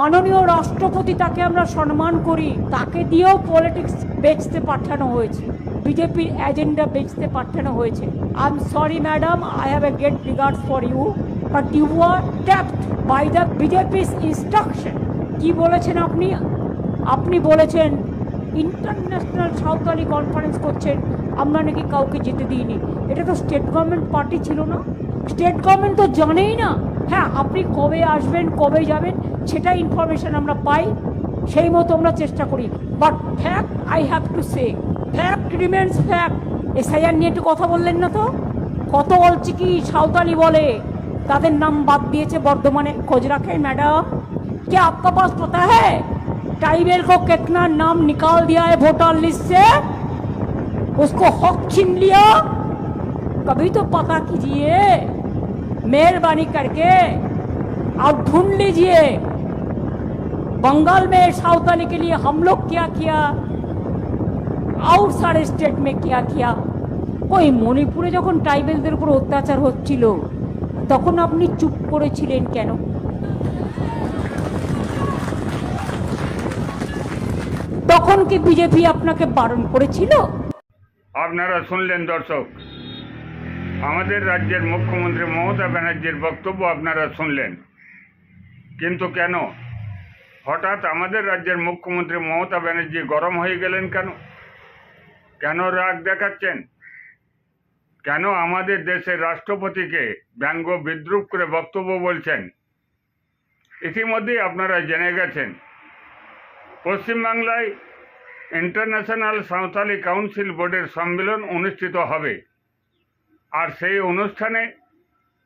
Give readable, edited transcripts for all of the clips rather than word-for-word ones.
মাননীয় রাষ্ট্রপতি তাকে আমরা সম্মান করি, তাকে দিয়েও পলিটিক্স বেচতে পাঠানো হয়েছে, বিজেপির এজেন্ডা বেচতে পাঠানো হয়েছে। I am sorry madam, I have a great regard for you, but you are tapped by the BJP's instruction. কি বলেছেন আপনি? আপনি বলেছেন ইন্টারন্যাশনাল সাঁওতালি কনফারেন্স করছেন, আমরা নাকি কাউকে যেতে দিইনি। এটা তো স্টেট গভর্নমেন্ট পার্টি ছিল না, স্টেট গভর্নমেন্ট তো জানেই না। হ্যাঁ, আপনি কবে আসবেন কবে যাবেন সেটা ইনফরমেশন আমরা পাই, সেই মতো আমরা চেষ্টা করি। But fact, I have to say, fact remains fact. SIR নিয়ে একটু কথা বললেন না তো? কত অলচিকি সাঁওতালি বলে, তাদের নাম বাদ দিয়েছে বর্ধমানে। খোঁজ রাখেন मैडम? क्या आपका पास पता है ट्राइबल को कितना नाम निकाल दिया है वोटर लिस्ट से? उसको हक छीन लिया। कभी तो पता कीजिए, मेहरबानी करके आप ढूंढ लीजिए बंगाल में साउथाली के लिए हम लोग क्या किया, आउटसाइड स्टेट में क्या किया। ওই মণিপুরে যখন ট্রাইবেলদের উপর অত্যাচার হচ্ছিল তখন আপনি চুপ করেছিলেন কেন? তখন কি বিজেপি আপনাকে বারণ করেছিল? আপনারা শুনলেন দর্শক, আমাদের রাজ্যের মুখ্যমন্ত্রী মমতা ব্যানার্জির বক্তব্য আপনারা শুনলেন, কিন্তু কেন হঠাৎ আমাদের রাজ্যের মুখ্যমন্ত্রী মমতা ব্যানার্জি গরম হয়ে গেলেন? কেন রাগ দেখাচ্ছেন? কেন আমাদের দেশের রাষ্ট্রপতিকে ব্যঙ্গ বিদ্রুপ করে বক্তব্য বলছেন? ইতিমধ্যেই আপনারা জেনে গেছেন পশ্চিমবাংলায় ইন্টারন্যাশনাল সাঁওতালি কাউন্সিল বোর্ডের সম্মেলন অনুষ্ঠিত হবে, আর সেই অনুষ্ঠানে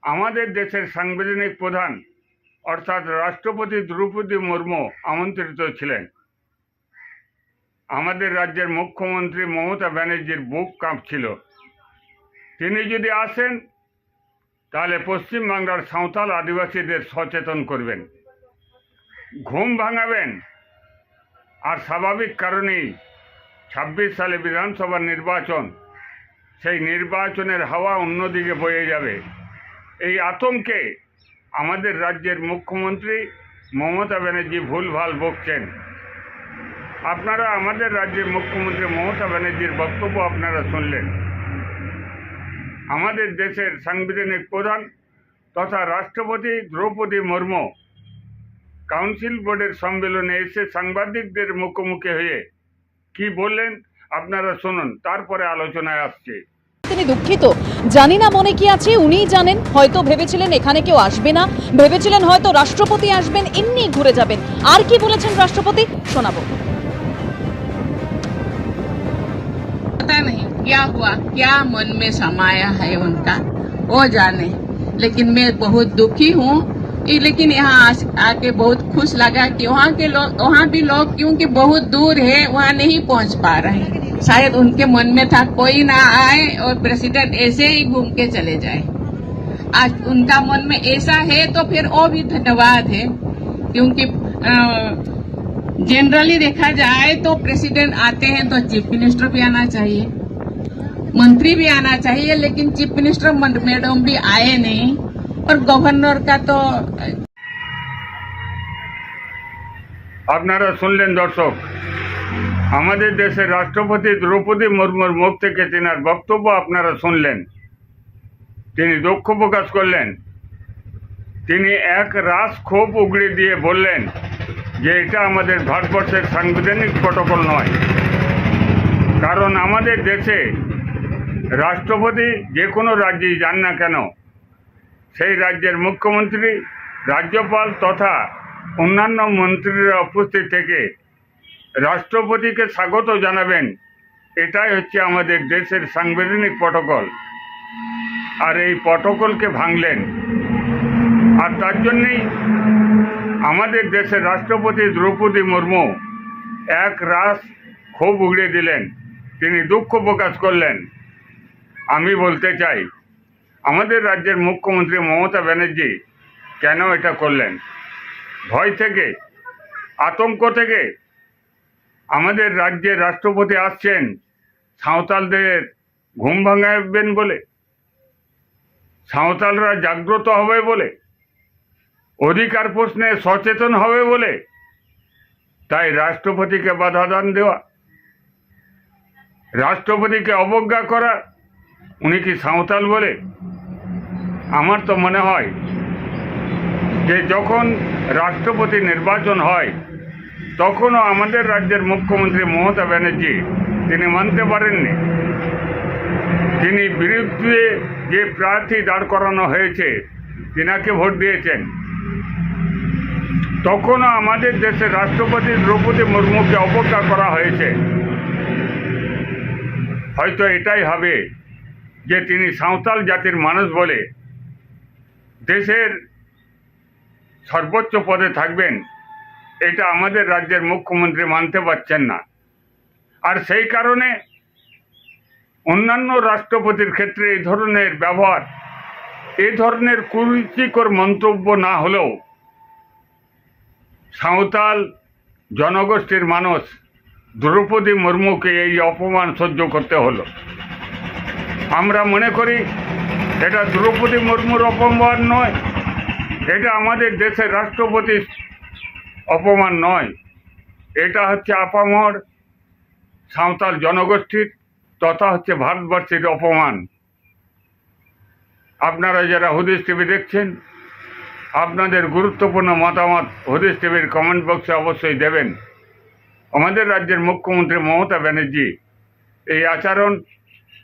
আমাদের দেশের সাংবিধানিক প্রধান অর্থাৎ রাষ্ট্রপতি দ্রৌপদী মুর্মু আমন্ত্রিত ছিলেন। আমাদের রাজ্যের মুখ্যমন্ত্রী মমতা ব্যানার্জির বুক কাঁপছিল। তিনি যদি আসেন তাহলে পশ্চিমবাংলার সাঁওতাল আদিবাসীদের সচেতন করবেন, ঘুম ভাঙাবেন, আর স্বাভাবিক কারণেই 26 সালে বিধানসভা নির্বাচন, সেই নির্বাচনের হাওয়া অন্যদিকে বয়ে যাবে। এই আতঙ্কে আমাদের রাজ্যের মুখ্যমন্ত্রী মমতা ব্যানার্জি ভুলভাল বকছেন। আপনারা আমাদের রাজ্যের মুখ্যমন্ত্রী মমতা ব্যানার্জির বক্তব্য আপনারা শুনলেন। আমাদের দেশের সাংবিধানিক প্রধান তথা রাষ্ট্রপতি দ্রৌপদী মুর্মু কাউন্সিল বোর্ডের সম্মেলনে এসে সাংবাদিকদের মুখোমুখি হয়ে কি বললেন আপনারা শুনুন, তারপরে আলোচনায় আসছে। তিনি দুঃখিত, জানি না মনে কি আছে, উনিই জানেন। হয়তো ভেবেছিলেন এখানে কেউ আসবে না, ভেবেছিলেন হয়তো রাষ্ট্রপতি আসবেন, এমনি ঘুরে যাবেন। আর কি বলেছেন রাষ্ট্রপতি শোনাবো। पता नहीं क्या हुआ, क्या मन में समाया है उनका, वो जाने। लेकिन मैं बहुत दुखी हूँ, लेकिन यहाँ आके बहुत खुश लगा कि वहाँ के लोग, वहाँ भी लोग क्योंकि बहुत दूर है वहाँ नहीं पहुँच पा रहे हैं। शायद उनके मन में था कोई ना आए और प्रेसिडेंट ऐसे ही घूम के चले जाए। आज उनका मन में ऐसा है तो फिर वो भी धन्यवाद है, क्योंकि जनरली देखा जाए तो प्रेसिडेंट आते हैं तो चीफ मिनिस्टर भी आना चाहिए, मंत्री भी आना चाहिए, लेकिन चीफ मिनिस्टर मैडम भी आए नहीं, और गवर्नर का तो। আপনারা শুনলেন দর্শক, আমাদের দেশের রাষ্ট্রপতি দ্রৌপদী মুর্মুর মুখ থেকে তেনার বক্তব্য আপনারা শুনলেন। তিনি দুঃখ প্রকাশ করলেন, তিনি এক রাস ক্ষোভ উগড়ে দিয়ে বললেন যে এটা আমাদের ভারতবর্ষের সাংবিধানিক প্রটোকল নয়। কারণ আমাদের দেশে রাষ্ট্রপতি যে কোনো রাজ্যেই যান না কেন, সেই রাজ্যের মুখ্যমন্ত্রী, রাজ্যপাল তথা অন্যান্য মন্ত্রীরা উপস্থিত থেকে রাষ্ট্রপতিকে স্বাগত জানাবেন। এটাই হচ্ছে আমাদের দেশের সাংবিধানিক প্রটোকল। আর এই প্রটোকলকে ভাঙলেন, আর তার জন্যেই আমাদের দেশের রাষ্ট্রপতি দ্রৌপদী মুর্মু এক রাস ক্ষোভ উগড়ে দিলেন, তিনি দুঃখ প্রকাশ করলেন। আমি বলতে চাই আমাদের রাজ্যের মুখ্যমন্ত্রী মমতা ব্যানার্জি কেন এটা করলেন? ভয় থেকে, আতঙ্ক থেকে? আমাদের রাজ্যের রাষ্ট্রপতি আসছেন সাঁওতালদের ঘুম ভাঙাবেন বলে, সাঁওতালরা জাগ্রত হবে বলে? অধিকার প্রশ্নে সচেতন হবে বলে তাই রাষ্ট্রপতিকে বাধা দান দেওয়া, রাষ্ট্রপতিকে অবজ্ঞা করা। উনি কি সাঁওতাল বলে? আমার তো মনে হয় যে যখন রাষ্ট্রপতি নির্বাচন হয় তখনও আমাদের রাজ্যের মুখ্যমন্ত্রী মমতা ব্যানার্জি তিনি মানতে পারেননি। তিনি বিরুদ্ধে যে প্রার্থী দাঁড় করানো হয়েছে তিনাকে ভোট দিয়েছেন। তখনও আমাদের দেশের রাষ্ট্রপতি দ্রৌপদী মুর্মুকে অবজ্ঞা করা হয়েছে। হয়তো এটাই হবে যে তিনি সাঁওতাল জাতির মানুষ বলে দেশের সর্বোচ্চ পদে থাকবেন, এটা আমাদের রাজ্যের মুখ্যমন্ত্রী মানতে পারছেন না। আর সেই কারণে অন্যান্য রাষ্ট্রপতির ক্ষেত্রে এই ধরনের ব্যবহার, এই ধরনের কুরুচিকর মন্তব্য না হলেও সাঁওতাল জনগোষ্ঠীর মানুষ দ্রৌপদী মুর্মুকে এই অপমান সহ্য করতে হলো। আমরা মনে করি এটা দ্রৌপদী মুর্মুর অপমান নয়, এটা আমাদের দেশের রাষ্ট্রপতির অপমান নয়, এটা হচ্ছে আপামর সাঁওতাল জনগোষ্ঠীর তথা হচ্ছে ভারতবর্ষের অপমান। আপনারা যারা হুদিস টিভি দেখছেন, আপনাদের গুরুত্বপূর্ণ মতামত হুদিস টিভির কমেন্ট বক্সে অবশ্যই দেবেন। আমাদের রাজ্যের মুখ্যমন্ত্রী মমতা ব্যানার্জি এই আচরণ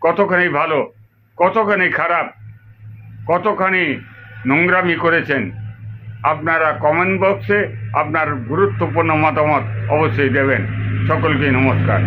কতখানি ভালো, কতখানি খারাপ, কতখানি নোংরামি করেছেন, আপনারা কমেন্ট বক্সে আপনার গুরুত্বপূর্ণ মতামত অবশ্যই দেবেন। সকলকে নমস্কার।